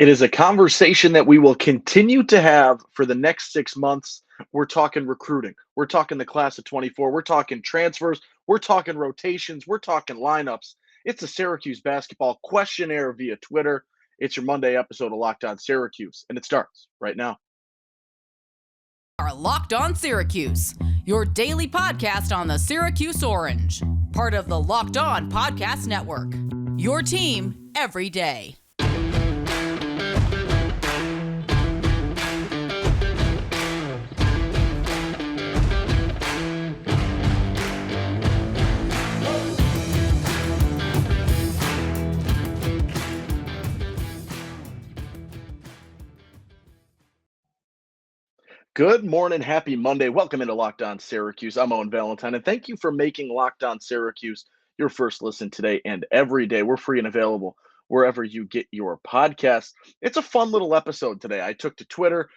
It is a conversation that we will continue to have for the next 6 months. We're talking recruiting. We're talking the class of 24. We're talking transfers. We're talking rotations. We're talking lineups. It's a Syracuse basketball questionnaire via Twitter. It's your Monday episode of Locked On Syracuse, and it starts right now. Are Locked On Syracuse, your daily podcast on the Syracuse Orange, part of the Locked On Podcast Network. Your team every day. Good morning. Happy Monday. Welcome into Locked On Syracuse. I'm Owen Valentine, and thank you for making Locked On Syracuse your first listen today and every day. We're free and available wherever you get your podcasts. It's a fun little episode today. I took to Twitter,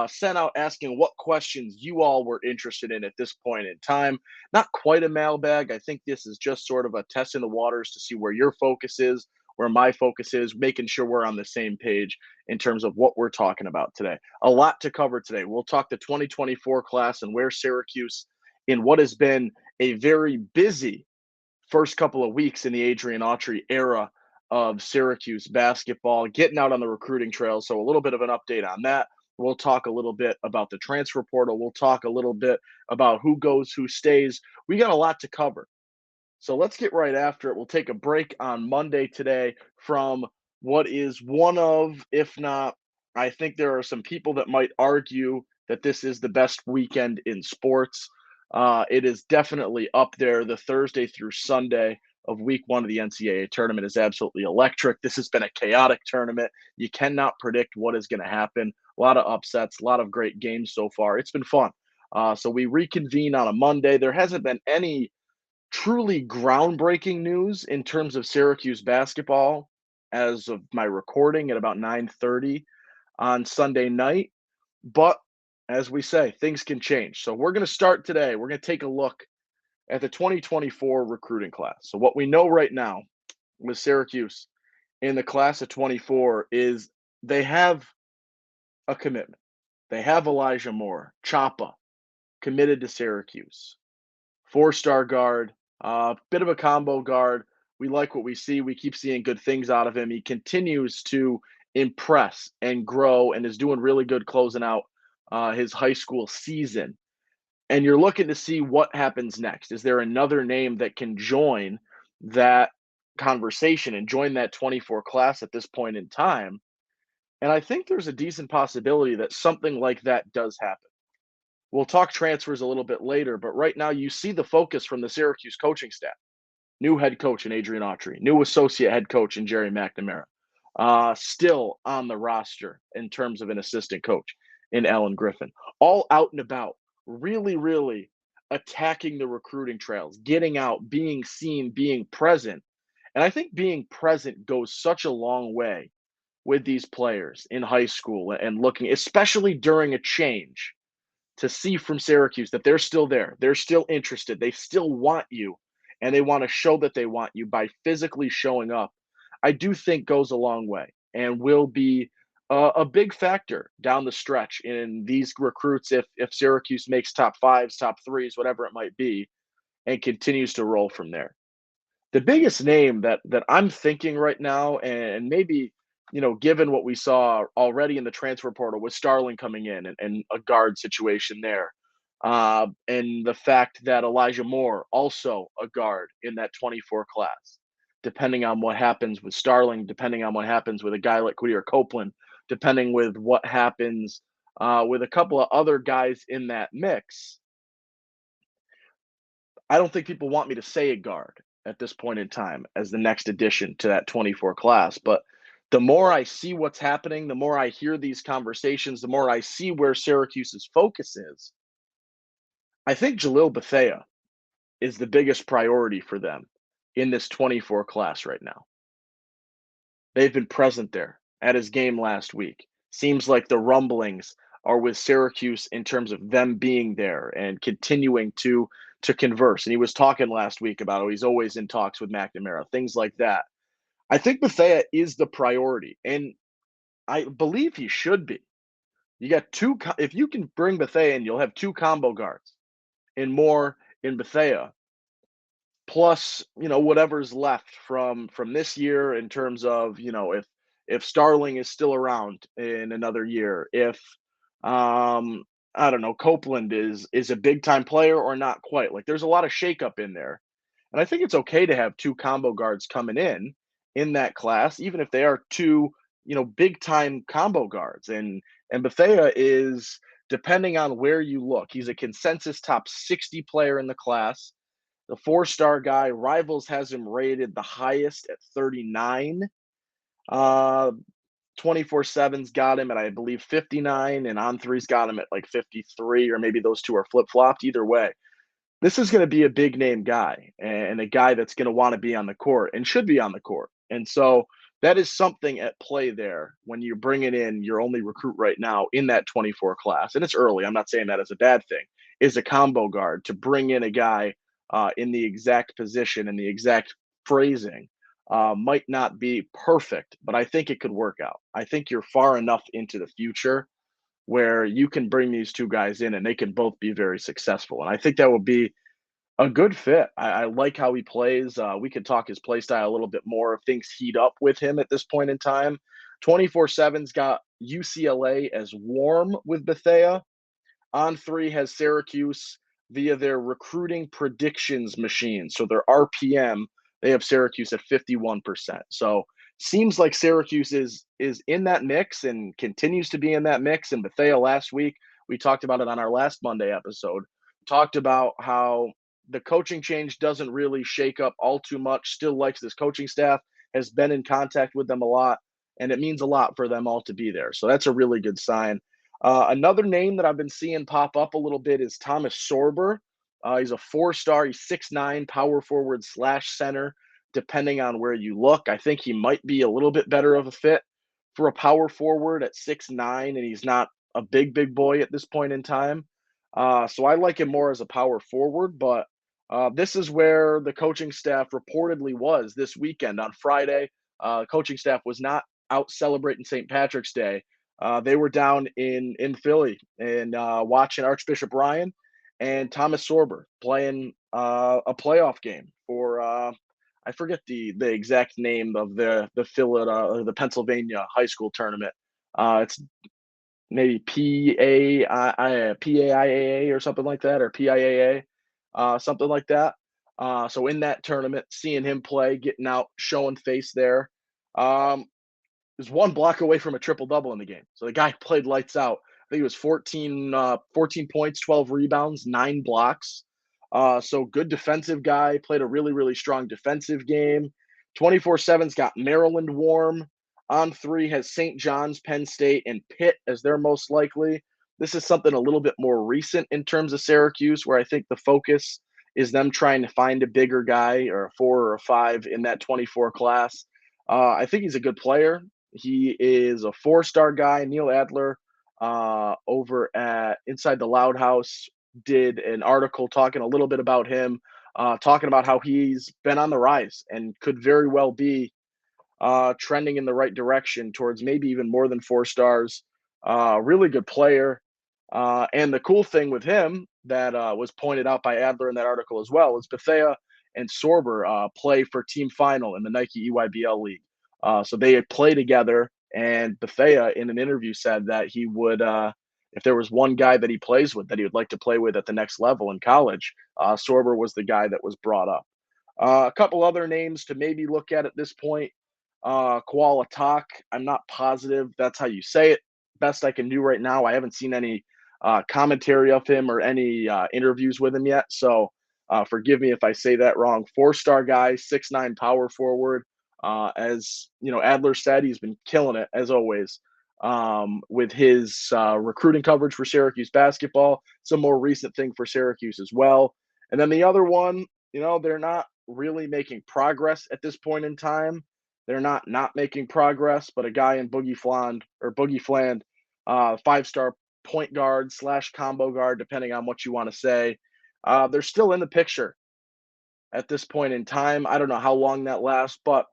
sent out asking what questions you all were interested in at this point in time. Not quite a mailbag. I think this is just sort of a test in the waters to see where your focus is, where my focus is, making sure we're on the same page in terms of what we're talking about today. A lot to cover today. We'll talk the 2024 class and where Syracuse, in what has been a very busy first couple of weeks in the Adrian Autry era of Syracuse basketball, getting out on the recruiting trail. So a little bit of an update on that. We'll talk a little bit about the transfer portal. We'll talk a little bit about who goes, who stays. We got a lot to cover. So let's get right after it. We'll take a break on Monday today from what is one of, if not, I think there are some people that might argue that this is the best weekend in sports. It is definitely up there. The Thursday through Sunday of week one of the NCAA tournament is absolutely electric. This has been a chaotic tournament. You cannot predict what is going to happen. A lot of upsets, a lot of great games so far. It's been fun. So we reconvene on a Monday. There hasn't been any truly groundbreaking news in terms of Syracuse basketball as of my recording at about 9:30 on Sunday night. But as we say, things can change. So we're going to start today. We're going to take a look at the 2024 recruiting class. So what we know right now with Syracuse in the class of 24 is they have a commitment. They have Elijah Moore, Chapa, committed to Syracuse. Four-star guard, bit of a combo guard. We like what we see. We keep seeing good things out of him. He continues to impress and grow and is doing really good closing out his high school season. And you're looking to see what happens next. Is there another name that can join that conversation and join that 24 class at this point in time? And I think there's a decent possibility that something like that does happen. We'll talk transfers a little bit later, but right now you see the focus from the Syracuse coaching staff. New head coach in Adrian Autry, new associate head coach in Jerry McNamara, still on the roster in terms of an assistant coach in Alan Griffin. All out and about, really, really attacking the recruiting trails, getting out, being seen, being present. And I think being present goes such a long way with these players in high school and looking, especially during a change, to see from Syracuse that they're still there. They're still interested. They still want you, and they want to show that they want you by physically showing up, I do think goes a long way and will be a big factor down the stretch in these recruits if Syracuse makes top fives, top threes, whatever it might be, and continues to roll from there. The biggest name that I'm thinking right now, and maybe given what we saw already in the transfer portal with Starling coming in and a guard situation there, and the fact that Elijah Moore also a guard in that 24 class, depending on what happens with Starling, depending on what happens with a guy like Quadir Copeland, depending with what happens with a couple of other guys in that mix. I don't think people want me to say a guard at this point in time as the next addition to that 24 class. But the more I see what's happening, the more I hear these conversations, the more I see where Syracuse's focus is. I think Jalil Bethea is the biggest priority for them in this 24 class right now. They've been present there at his game last week. Seems like the rumblings are with Syracuse in terms of them being there and continuing to converse. And he was talking last week about how he's always in talks with McNamara, things like that. I think Bethea is the priority. And I believe he should be. You got if you can bring Bethea in, you'll have 2 combo guards and more in Bethea, plus, whatever's left from this year in terms of, if Starling is still around in another year, if um I don't know, Copeland is a big time player or not quite. Like there's a lot of shakeup in there. And I think it's okay to have 2 combo guards coming in that class, even if they are 2, big time combo guards. And Bethea is, depending on where you look, he's a consensus top 60 player in the class, the 4-star guy. Rivals has him rated the highest at 39. Uh, 24/7's got him at, I believe, 59, and On Three's got him at like 53, or maybe those two are flip flopped. Either way, this is going to be a big name guy and a guy that's going to want to be on the court and should be on the court. And so that is something at play there when you're bringing in your only recruit right now in that 24 class. And it's early. I'm not saying that as a bad thing. Is a combo guard to bring in a guy in the exact position and the exact phrasing might not be perfect, but I think it could work out. I think you're far enough into the future where you can bring these 2 guys in and they can both be very successful. And I think that would be a good fit. I like how he plays. We could talk his play style a little bit more if things heat up with him at this point in time. 24/7's got UCLA as warm with Bethea. On Three has Syracuse via their recruiting predictions machine. So their RPM, they have Syracuse at 51%. So seems like Syracuse is in that mix and continues to be in that mix. And Bethea last week, we talked about it on our last Monday episode, talked about how the coaching change doesn't really shake up all too much, still likes this coaching staff, has been in contact with them a lot, and it means a lot for them all to be there. So that's a really good sign. Another name that I've been seeing pop up a little bit is Thomas Sorber. He's a 4-star. He's 6'9", power forward slash center, depending on where you look. I think he might be a little bit better of a fit for a power forward at 6'9", and he's not a big boy at this point in time. So I like him more as a power forward, but this is where the coaching staff reportedly was this weekend on Friday. Coaching staff was not out celebrating St. Patrick's Day. They were down in Philly and watching Archbishop Ryan and Thomas Sorber playing a playoff game for I forget the exact name of the Pennsylvania high school tournament. It's maybe PAIAA or something like that, or PIAA, something like that. So in that tournament, seeing him play, getting out, showing face there. Was 1 block away from a triple double in the game. So the guy played lights out. I think it was 14 points, 12 rebounds, 9 blocks. So good defensive guy, played a really strong defensive game. 24/7's got Maryland warm. On Three has St. John's, Penn State, and Pitt as their most likely. This is something a little bit more recent in terms of Syracuse, where I think the focus is them trying to find a bigger guy or a 4 or a 5 in that 24 class. I think he's a good player. He is a 4-star guy. Neil Adler over at Inside the Loud House did an article talking a little bit about him, talking about how he's been on the rise and could very well be trending in the right direction towards maybe even more than 4 stars. Really good player. And the cool thing with him that was pointed out by Adler in that article as well is Bethea and Sorber play for Team Final in the Nike EYBL League. So they had played together, and Bethea in an interview said that he would, if there was one guy that he plays with that he would like to play with at the next level in college, Sorber was the guy that was brought up. A couple other names to maybe look at this point. Koala Talk. I'm not positive that's how you say it. Best I can do right now. I haven't seen any commentary of him or any interviews with him yet. So forgive me if I say that wrong. 4-star guy, 6'9" power forward. As you know, Adler said, he's been killing it as always with his recruiting coverage for Syracuse basketball. Some more recent thing for Syracuse as well. And then the other one, they're not really making progress at this point in time. They're not making progress, but a guy in Boogie Fland, 5-star point guard slash combo guard, depending on what you want to say. They're still in the picture at this point in time. I don't know how long that lasts, but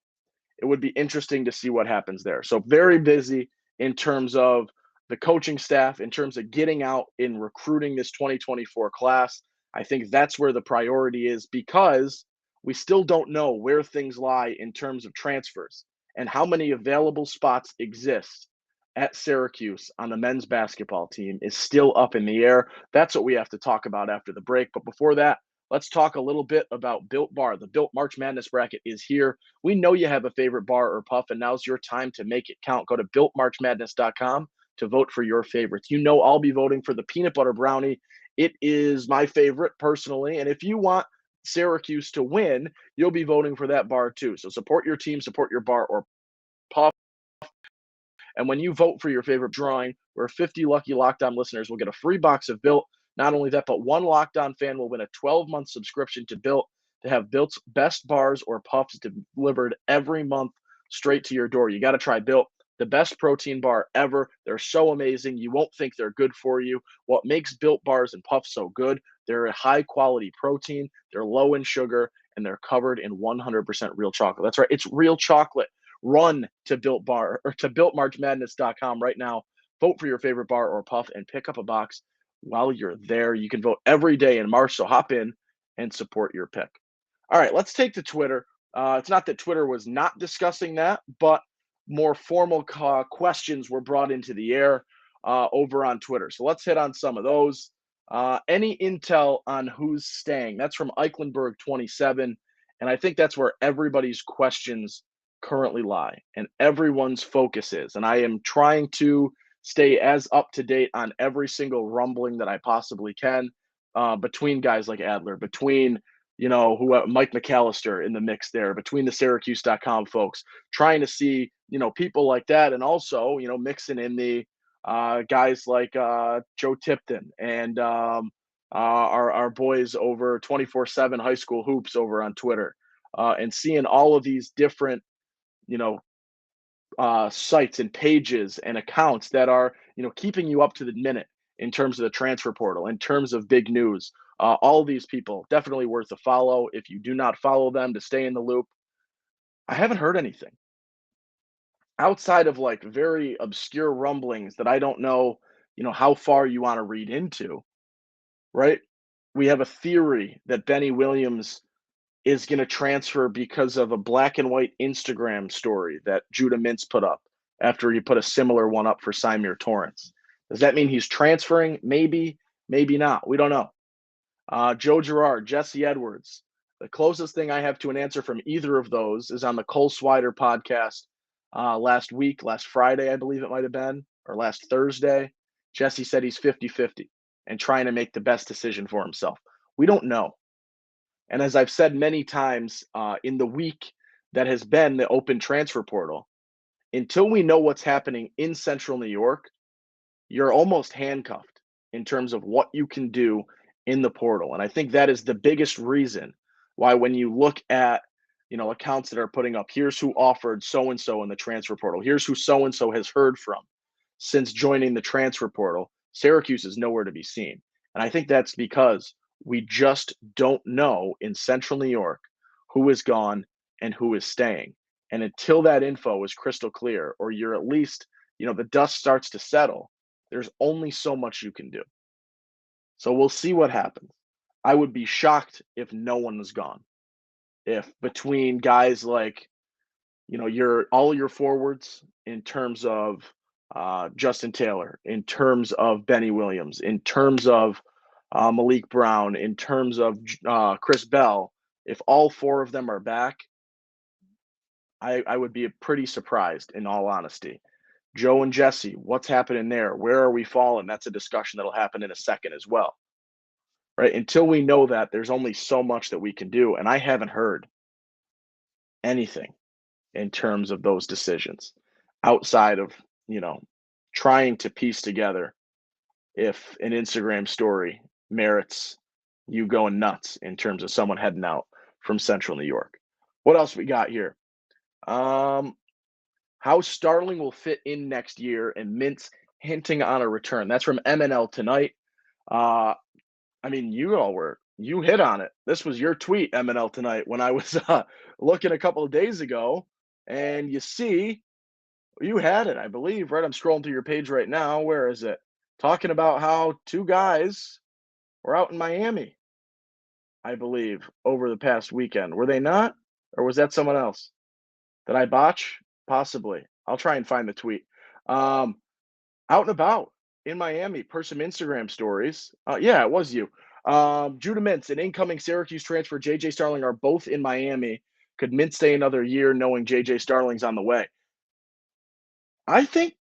it would be interesting to see what happens there. So very busy in terms of the coaching staff, in terms of getting out and recruiting this 2024 class. I think that's where the priority is because we still don't know where things lie in terms of transfers and how many available spots exist at Syracuse on the men's basketball team is still up in the air. That's what we have to talk about after the break. But before that, let's talk a little bit about Built Bar. The Built March Madness bracket is here. We know you have a favorite bar or puff, and now's your time to make it count. Go to builtmarchmadness.com to vote for your favorites. You know I'll be voting for the peanut butter brownie. It is my favorite personally, and if you want Syracuse to win, you'll be voting for that bar too. So support your team, support your bar or puff. And when you vote for your favorite drawing, where 50 lucky Locked On listeners will get a free box of Built. Not only that, but one Locked On fan will win a 12-month subscription to Built to have Built's best bars or puffs delivered every month straight to your door. You got to try Built, the best protein bar ever. They're so amazing. You won't think they're good for you. What makes Built bars and puffs so good, they're a high-quality protein, they're low in sugar, and they're covered in 100% real chocolate. That's right, it's real chocolate. Run to Built Bar or to builtmarchmadness.com right now. Vote for your favorite bar or puff and pick up a box while you're there. You can vote every day in March, so hop in and support your pick. All right, let's take to Twitter. It's not that Twitter was not discussing that, but more formal questions were brought into the air over on Twitter. So let's hit on some of those. Any intel on who's staying? That's from Eichenberg27, and I think that's where everybody's questions currently lie and everyone's focus is. And I am trying to stay as up to date on every single rumbling that I possibly can between guys like Adler, between Mike McAllister in the mix there, between the Syracuse.com folks, trying to see people like that, and also mixing in the guys like Joe Tipton and our boys over 24/7 High School Hoops over on Twitter, and seeing all of these different sites and pages and accounts that are, keeping you up to the minute in terms of the transfer portal, in terms of big news. All these people definitely worth a follow. If you do not follow them to stay in the loop, I haven't heard anything outside of like very obscure rumblings that I don't know, how far you want to read into, right? We have a theory that Benny Williams is going to transfer because of a black and white Instagram story that Judah Mintz put up after he put a similar one up for Symir Torrance. Does that mean he's transferring? Maybe, maybe not. We don't know. Joe Girard, Jesse Edwards. The closest thing I have to an answer from either of those is on the Cole Swider podcast last Friday, I believe it might have been, or last Thursday. Jesse said he's 50-50 and trying to make the best decision for himself. We don't know. And as I've said many times in the week that has been the open transfer portal, until we know what's happening in Central New York, you're almost handcuffed in terms of what you can do in the portal. And I think that is the biggest reason why when you look at, accounts that are putting up, here's who offered so-and-so in the transfer portal, here's who so-and-so has heard from since joining the transfer portal, Syracuse is nowhere to be seen. And I think that's because we just don't know in Central New York who is gone and who is staying. And until that info is crystal clear, or you're at least, the dust starts to settle, there's only so much you can do. So we'll see what happens. I would be shocked if no one is gone. If between guys like, all your forwards in terms of Justin Taylor, in terms of Benny Williams, in terms of Malik Brown, in terms of Chris Bell, if all four of them are back, I would be pretty surprised, in all honesty. Joe and Jesse, what's happening there? Where are we falling? That's a discussion that'll happen in a second as well. Right? Until we know that, there's only so much that we can do. And I haven't heard anything in terms of those decisions outside of, trying to piece together if an Instagram story merits you going nuts in terms of someone heading out from Central New York. What else we got here? How Starling will fit in next year and Mintz hinting on a return. That's from MNL tonight. You hit on it. This was your tweet, MNL tonight, when I was looking a couple of days ago, and you see, You had it, I believe, right? I'm scrolling through your page right now. Where is it? Talking about how two guys were out in Miami, I believe, over the past weekend. Were they not? Or was that someone else? Did I botch? Possibly. I'll try and find the tweet. Um, Out and about in Miami per some Instagram stories. Yeah, it was you. Judah Mintz and incoming Syracuse transfer JJ Starling are both in Miami. Could Mintz stay another year knowing JJ Starling's on the way? I think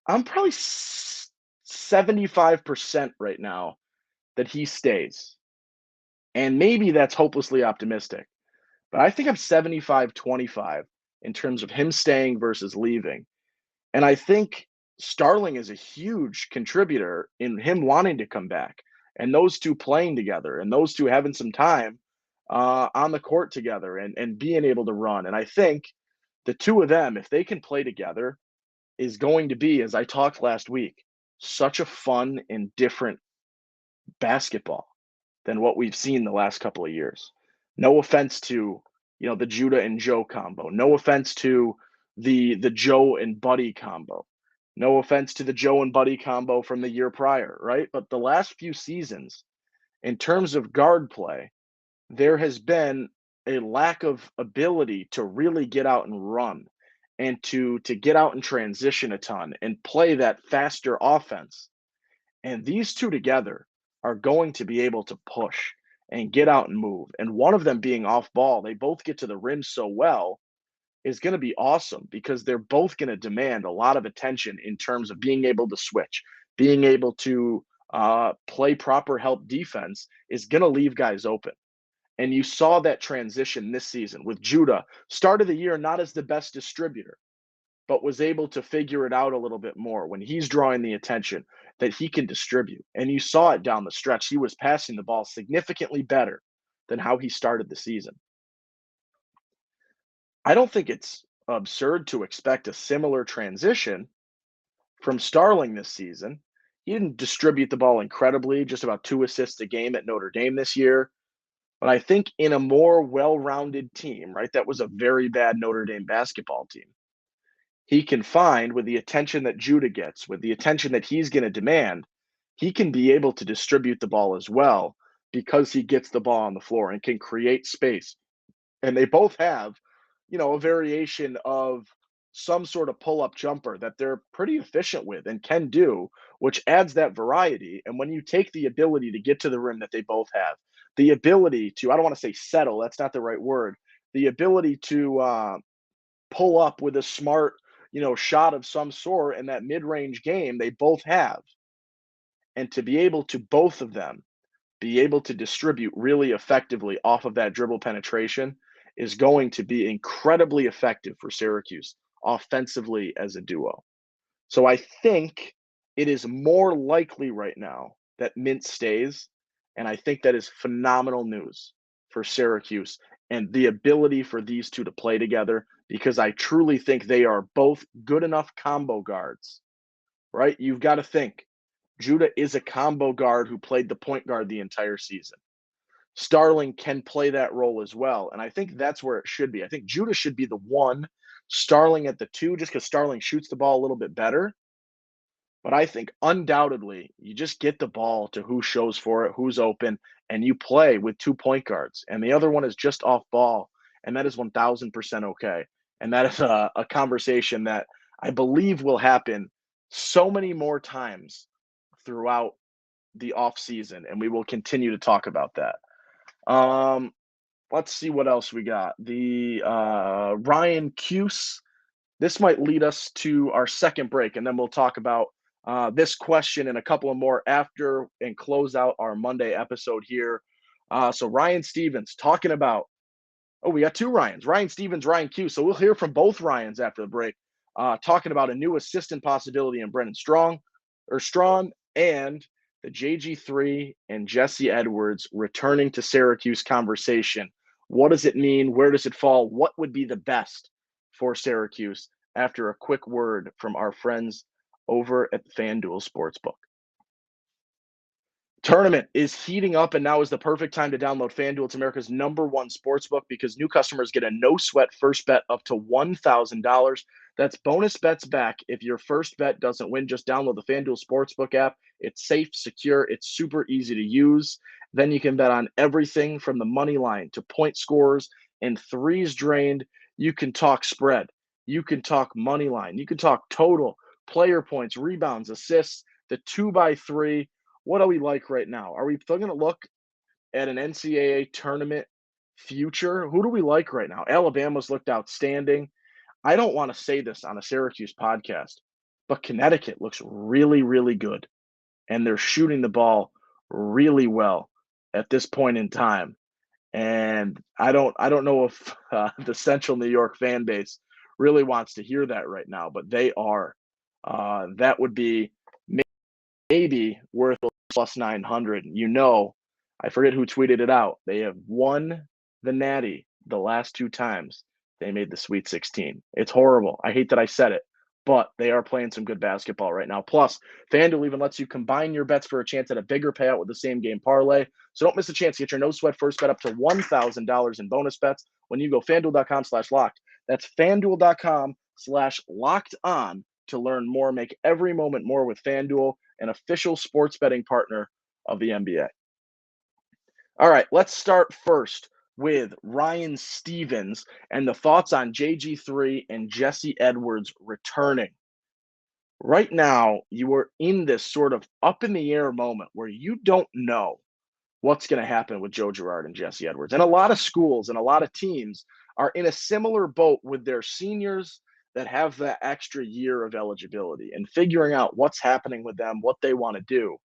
I'm probably 75% right now that he stays. And maybe that's hopelessly optimistic, but I think I'm 75-25 in terms of him staying versus leaving. And I think Starling is a huge contributor in him wanting to come back and those two playing together and those two having some time on the court together and being able to run. And I think the two of them, if they can play together, is going to be, as I talked last week, such a fun and different basketball than what we've seen the last couple of years. No offense to, the Judah and Joe combo. No offense to the Joe and Buddy combo. No offense to the Joe and Buddy combo from the year prior, right? But the last few seasons, in terms of guard play, there has been a lack of ability to really get out and run and to get out and transition a ton and play that faster offense. And these two together are going to be able to push and get out and move. And one of them being off ball, they both get to the rim so well, is going to be awesome because they're both going to demand a lot of attention in terms of being able to switch, being able to play proper help defense is going to leave guys open. And you saw that transition this season with Judah, start of the year, not as the best distributor, but was able to figure it out a little bit more when he's drawing the attention that he can distribute. And you saw it down the stretch. He was passing the ball significantly better than how he started the season. I don't think it's absurd to expect a similar transition from Starling this season. He didn't distribute the ball incredibly, just about 2 assists a game at Notre Dame this year. But I think in a more well rounded team, right, that was a very bad Notre Dame basketball team. He can find with the attention that Judah gets, with the attention that he's going to demand, he can be able to distribute the ball as well because he gets the ball on the floor and can create space. And they both have, a variation of some sort of pull up jumper that they're pretty efficient with and can do, which adds that variety. And when you take the ability to get to the rim that they both have, the ability to, I don't want to say settle, that's not the right word, the ability to pull up with a smart, shot of some sort in that mid-range game they both have. And to be able to both of them be able to distribute really effectively off of that dribble penetration is going to be incredibly effective for Syracuse offensively as a duo. So I think it is more likely right now that Mint stays, and I think that is phenomenal news for Syracuse and the ability for these two to play together because I truly think they are both good enough combo guards, right? You've got to think Judah is a combo guard who played the point guard the entire season. Starling can play that role as well. And I think that's where it should be. I think Judah should be the one, Starling at the two, just because Starling shoots the ball a little bit better. But I think undoubtedly you just get the ball to who shows for it, who's open, and you play with 2 point guards. And the other one is just off ball. And that is 1000% okay. And that is a conversation that I believe will happen so many more times throughout the off season. And we will continue to talk about that. Um, let's see what else we got. The Ryan Cuse. This might lead us to our second break, and then we'll talk about this question and a couple of more after and close out our Monday episode here. So Ryan Stevens talking about, we got two Ryans, Ryan Stevens, Ryan Q. So we'll hear from both Ryans after the break, talking about a new assistant possibility in Brennan Strawn, and the JG3 and Jesse Edwards returning to Syracuse conversation. What does it mean? Where does it fall? What would be the best for Syracuse after a quick word from our friends over at FanDuel Sportsbook? Tournament is heating up, and now is the perfect time to download FanDuel. It's America's #1 sportsbook because new customers get a no-sweat first bet up to $1,000. That's bonus bets back if your first bet doesn't win. Just download the FanDuel Sportsbook app. It's safe, secure, it's super easy to use. Then you can bet on everything from the money line to point scores and threes drained. You can talk spread. You can talk money line. You can talk total, player points, rebounds, assists, the 2x3. What do we like right now? Are we still going to look at an NCAA tournament future? Who do we like right now? Alabama's looked outstanding. I don't want to say this on a Syracuse podcast, but Connecticut looks really, really good. And they're shooting the ball really well at this point in time. And I don't know if the Central New York fan base really wants to hear that right now, but they are. That would be maybe worth plus 900. I forget who tweeted it out. They have won the Natty the last 2 times they made the Sweet 16. It's horrible. I hate that I said it, but they are playing some good basketball right now. Plus, FanDuel even lets you combine your bets for a chance at a bigger payout with the same game parlay. So don't miss a chance to get your no sweat first bet up to $1,000 in bonus bets when you go FanDuel.com/locked. That's FanDuel.com/locked on to learn more. Make every moment more with FanDuel, an official sports betting partner of the NBA. All right, let's start first with Ryan Stevens and the thoughts on JG3 and Jesse Edwards returning. Right now, you are in this sort of up in the air moment where you don't know what's going to happen with Joe Girard and Jesse Edwards. And a lot of schools and a lot of teams are in a similar boat with their seniors that have that extra year of eligibility and figuring out what's happening with them, what they want to do.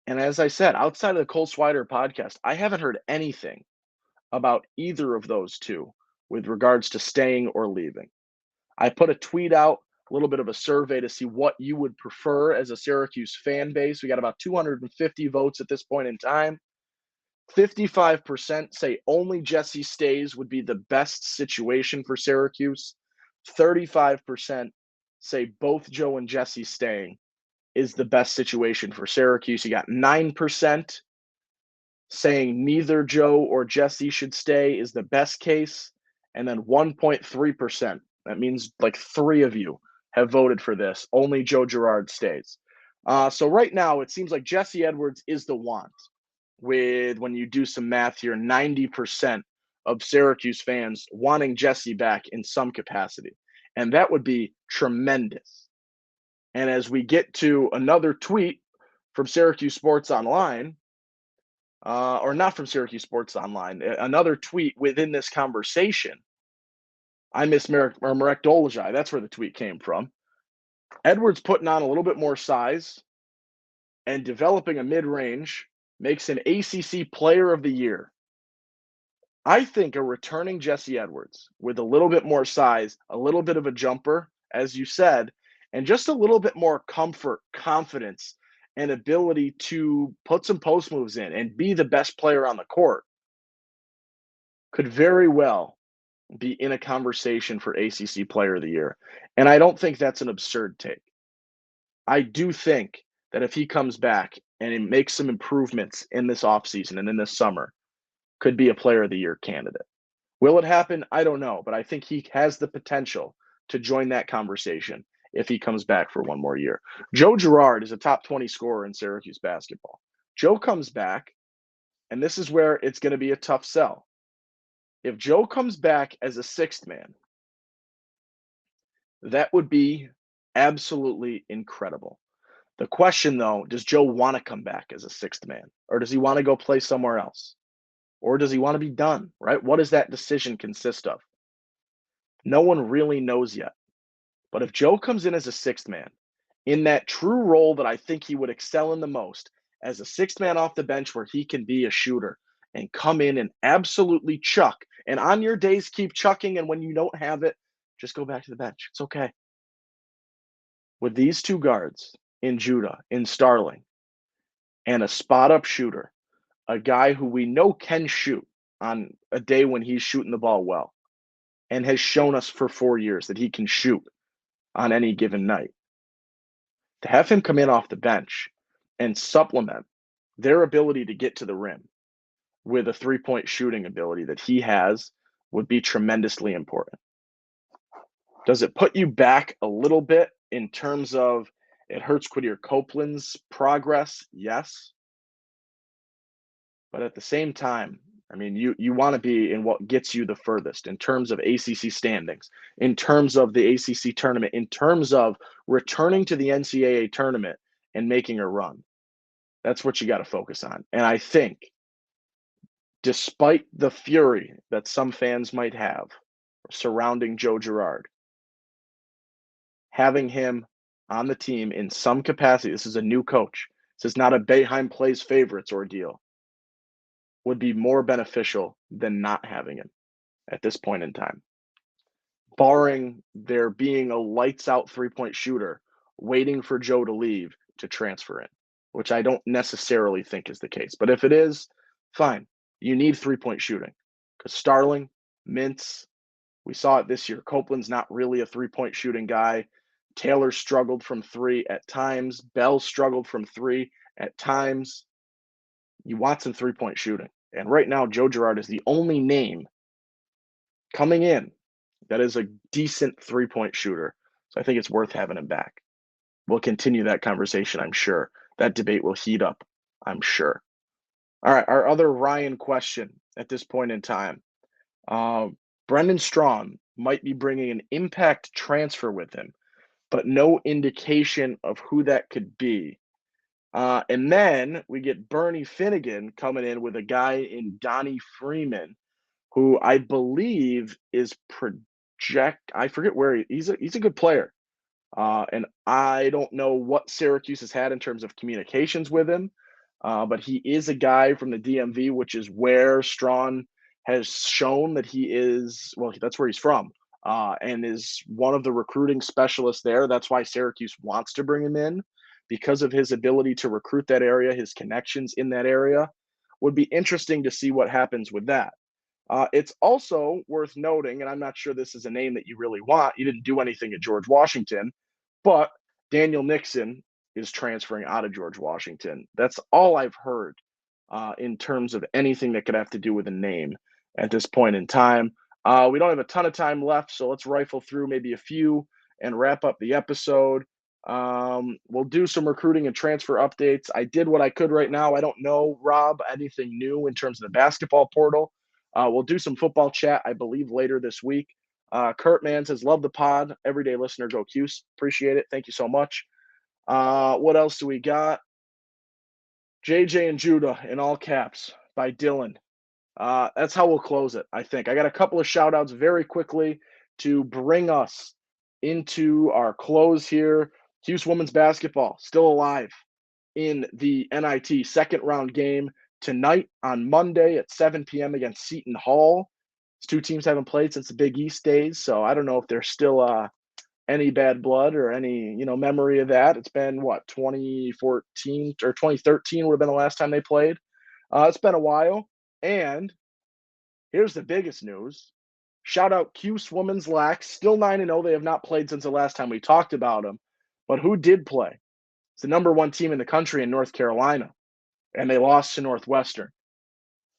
And as I said, outside of the Cole Swider podcast, I haven't heard anything about either of those two with regards to staying or leaving. I put a tweet out, a little bit of a survey to see what you would prefer as a Syracuse fan base. We got about 250 votes at this point in time. 55% say only Jesse stays would be the best situation for Syracuse. 35% say both Joe and Jesse staying is the best situation for Syracuse. You got 9% saying neither Joe or Jesse should stay is the best case. And then 1.3%, that means like 3 of you have voted for this. Only Joe Girard stays. So right now, it seems like Jesse Edwards is the want. With when you do some math here, 90% of Syracuse fans wanting Jesse back in some capacity. And that would be tremendous. And as we get to another tweet from Syracuse Sports Online, or not from Syracuse Sports Online, another tweet within this conversation, I miss Marek Dolezaj. That's where the tweet came from. Edwards putting on a little bit more size and developing a mid-range makes an ACC Player of the Year. I think a returning Jesse Edwards with a little bit more size, a little bit of a jumper, as you said, and just a little bit more comfort, confidence, and ability to put some post moves in and be the best player on the court could very well be in a conversation for ACC Player of the Year. And I don't think that's an absurd take. I do think that if he comes back and he makes some improvements in this offseason and in this summer, could be a Player of the Year candidate. Will it happen? I don't know, but I think he has the potential to join that conversation if he comes back for one more year. Joe Girard is a top 20 scorer in Syracuse basketball. Joe comes back, and this is where it's going to be a tough sell. If Joe comes back as a sixth man, that would be absolutely incredible. The question, though, does Joe want to come back as a sixth man? Or does he want to go play somewhere else? Or does he want to be done, right? What does that decision consist of? No one really knows yet. But if Joe comes in as a sixth man, in that true role that I think he would excel in the most, as a sixth man off the bench where he can be a shooter and come in and absolutely chuck, and on your days keep chucking, and when you don't have it, just go back to the bench. It's okay. With these two guards in Judah, in Starling, and a spot-up shooter, a guy who we know can shoot on a day when he's shooting the ball well and has shown us for 4 years that he can shoot on any given night. To have him come in off the bench and supplement their ability to get to the rim with a three-point shooting ability that he has would be tremendously important. Does it put you back a little bit in terms of it hurts Quadir Copeland's progress? Yes. But at the same time, I mean, you want to be in what gets you the furthest in terms of ACC standings, in terms of the ACC tournament, in terms of returning to the NCAA tournament and making a run. That's what you got to focus on. And I think, despite the fury that some fans might have surrounding Joe Girard, having him on the team in some capacity, this is a new coach. This is not a Boeheim plays favorites ordeal, would be more beneficial than not having him at this point in time. Barring there being a lights out three-point shooter waiting for Joe to leave to transfer in, which I don't necessarily think is the case. But if it is, fine. You need three-point shooting because Starling, Mintz, we saw it this year. Copeland's not really a three-point shooting guy. Taylor struggled from three at times. Bell struggled from three at times. You want some three-point shooting. And right now, Joe Girard is the only name coming in that is a decent three-point shooter. So I think it's worth having him back. We'll continue that conversation, I'm sure. That debate will heat up, I'm sure. All right, our other Ryan question at this point in time. Brendan Strawn might be bringing an impact transfer with him, but no indication of who that could be. And then we get Bernie Finnegan coming in with a guy in Donnie Freeman, who I believe is I forget where he's a good player. And I don't know what Syracuse has had in terms of communications with him, but he is a guy from the DMV, which is where Strawn has shown that he is, well, that's where he's from, and is one of the recruiting specialists there. That's why Syracuse wants to bring him in, because of his ability to recruit that area, his connections in that area. Would be interesting to see what happens with that. It's also worth noting, and I'm not sure this is a name that you really want. You didn't do anything at George Washington, but Daniel Nixon is transferring out of George Washington. That's all I've heard in terms of anything that could have to do with a name at this point in time. We don't have a ton of time left, so let's rifle through maybe a few and wrap up the episode. We'll do some recruiting and transfer updates. I did what I could right now. I don't know, Rob, anything new in terms of the basketball portal. We'll do some football chat, I believe, later this week. Kurt Man says, love the pod. Everyday listener, go Cuse. Appreciate it. Thank you so much. What else do we got? JJ and Judah in all caps by Dylan. That's how we'll close it, I think. I got a couple of shout outs very quickly to bring us into our close here. Cuse women's basketball still alive in the NIT second round game tonight on Monday at 7 p.m. against Seton Hall. These two teams haven't played since the Big East days, so I don't know if there's still any bad blood or any memory of that. It's been 2014 or 2013 would have been the last time they played. It's been a while, and here's the biggest news. Shout out Cuse Women's Lax, still 9-0. They have not played since the last time we talked about them, but who did play? It's the number one team in the country in North Carolina, and they lost to Northwestern,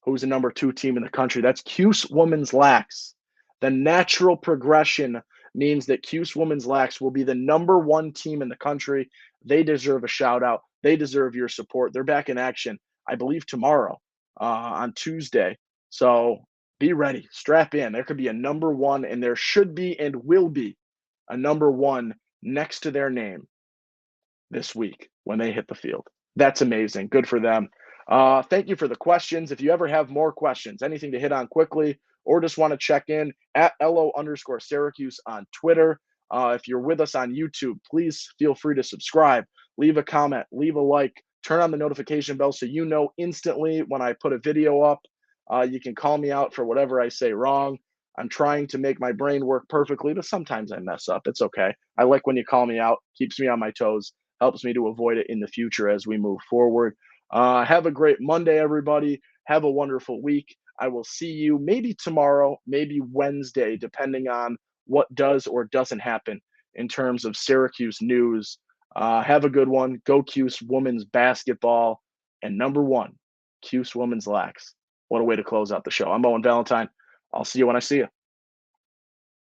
who's the number two team in the country. That's Cuse Women's Lax. The natural progression means that Cuse Women's Lax will be the number one team in the country. They deserve a shout out. They deserve your support. They're back in action, I believe, tomorrow on Tuesday. So be ready. Strap in. There could be a number one, and there should be and will be a number one next to their name this week when they hit the field. That's amazing. Good for them. Thank you for the questions. If you ever have more questions, anything to hit on quickly, or just want to check in, at @LO_Syracuse on Twitter. If you're with us on YouTube, please feel free to subscribe, leave a comment, leave a like, turn on the notification bell so you know instantly when I put a video up. You can call me out for whatever I say wrong. I'm trying to make my brain work perfectly, but sometimes I mess up. It's okay. I like when you call me out, keeps me on my toes, helps me to avoid it in the future as we move forward. Have a great Monday, everybody. Have a wonderful week. I will see you maybe tomorrow, maybe Wednesday, depending on what does or doesn't happen in terms of Syracuse news. Have a good one. Go Cuse women's basketball. And number one, Cuse Women's Lax. What a way to close out the show. I'm Owen Valentine. I'll see you when I see you.